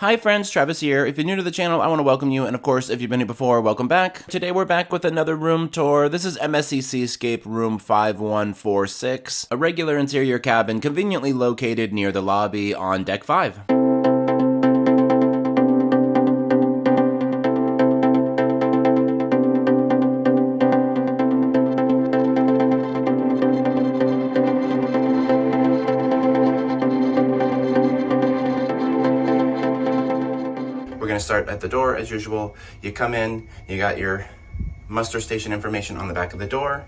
Hi friends, Travis here. If you're new to the channel, I want to welcome you, and of course, if you've been here before, welcome back. Today we're back with another room tour. This is MSC Seascape room 5146, a regular interior cabin conveniently located near the lobby on deck 5. We're gonna start at the door as usual. You come in, you got your muster station information on the back of the door.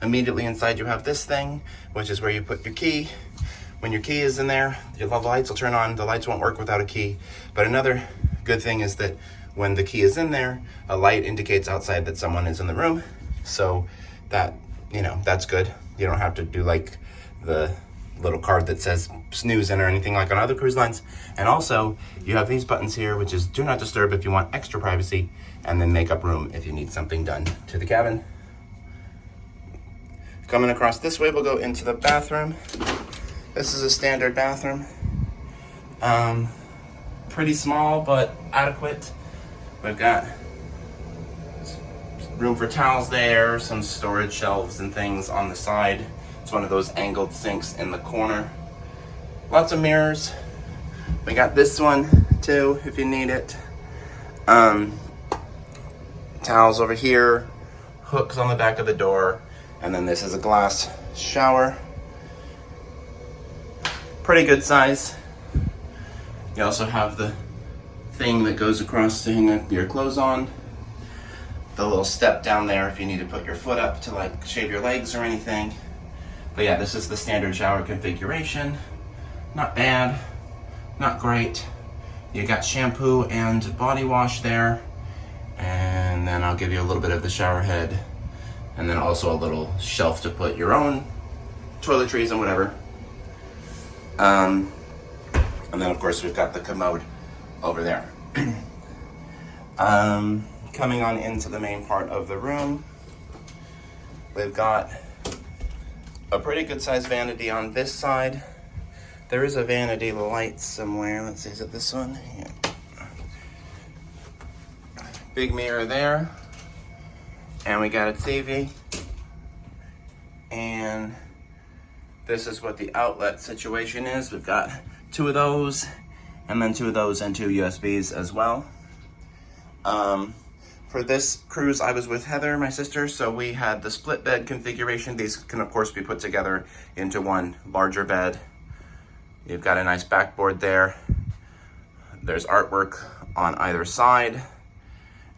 Immediately inside you have this thing, which is where you put your key. When your key is in there, your lights will turn on. The lights won't work without a key. But another good thing is that when the key is in there, a light indicates outside that someone is in the room. So that, that's good. You don't have to do like the little card that says snooze in or anything like on other cruise lines. And also you have these buttons here, which is do not disturb if you want extra privacy, and then make up room if you need something done to the cabin. Coming across this way, we'll go into the bathroom. This is a standard bathroom. Pretty small, but adequate. We've got room for towels there, some storage shelves and things on the side. It's one of those angled sinks in the corner. Lots of mirrors. We got this one too, if you need it. Towels over here, hooks on the back of the door, and then this is a glass shower. Pretty good size. You also have the thing that goes across to hang your clothes on. The little step down there if you need to put your foot up to like shave your legs or anything. But yeah, this is the standard shower configuration. Not bad, not great. You got shampoo and body wash there. And then I'll give you a little bit of the shower head. And then also a little shelf to put your own toiletries and whatever. And then of course we've got the commode over there. Coming on into the main part of the room, we've got a pretty good sized vanity on this side. There is a vanity light somewhere. Let's see, is it this one? Yeah. Big mirror there. And we got a TV. And this is what the outlet situation is. We've got 2 of those, and then 2 of those and 2 USBs as well. For this cruise, I was with Heather, my sister, so we had the split bed configuration. These can, of course, be put together into one larger bed. You've got a nice backboard there. There's artwork on either side.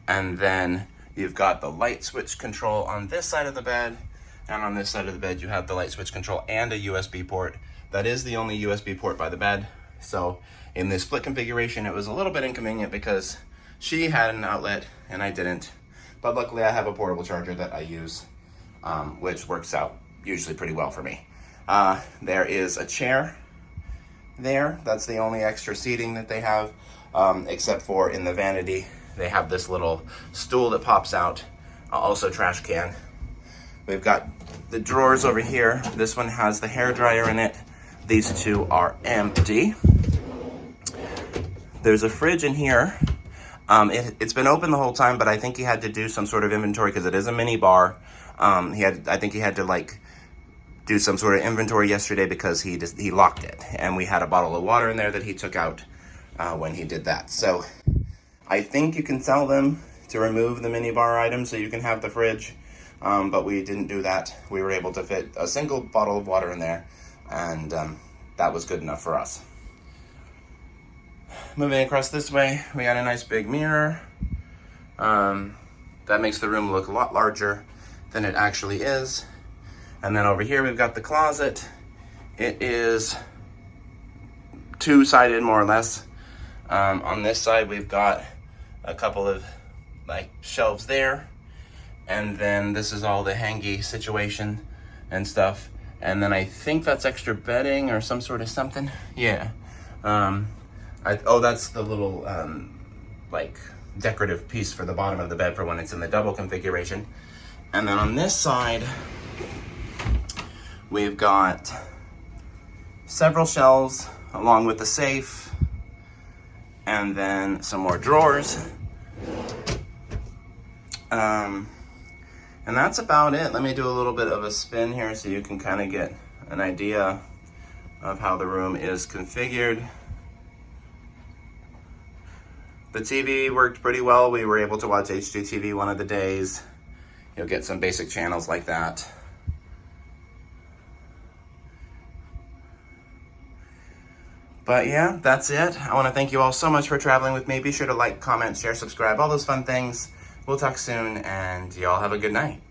And then you've got the light switch control on this side of the bed. And on this side of the bed, you have the light switch control and a USB port. That is the only USB port by the bed. So in this split configuration, it was a little bit inconvenient because she had an outlet and I didn't. But luckily I have a portable charger that I use, which works out usually pretty well for me. There is a chair there. That's the only extra seating that they have, except for in the vanity. They have this little stool that pops out, also trash can. We've got the drawers over here. This one has the hairdryer in it. These 2 are empty. There's a fridge in here. It's been open the whole time, but I think he had to do some sort of inventory because it is a mini bar. I think he had to like do some sort of inventory yesterday because he locked it, and we had a bottle of water in there that he took out when he did that. So I think you can sell them to remove the mini bar items so you can have the fridge, but we didn't do that. We were able to fit a single bottle of water in there, and that was good enough for us. Moving across this way, we got a nice big mirror. That makes the room look a lot larger than it actually is. And then over here, we've got the closet. It is 2-sided, more or less. On this side, we've got a couple of like shelves there. And then this is all the hangy situation and stuff. And then I think that's extra bedding or some sort of something. Yeah. That's the little like decorative piece for the bottom of the bed for when it's in the double configuration. And then on this side, we've got several shelves along with the safe And then some more drawers. And that's about it. Let me do a little bit of a spin here so you can kind of get an idea of how the room is configured. The TV worked pretty well. We were able to watch HGTV one of the days. You'll get some basic channels like that. But yeah, that's it. I want to thank you all so much for traveling with me. Be sure to like, comment, share, subscribe, all those fun things. We'll talk soon, and y'all have a good night.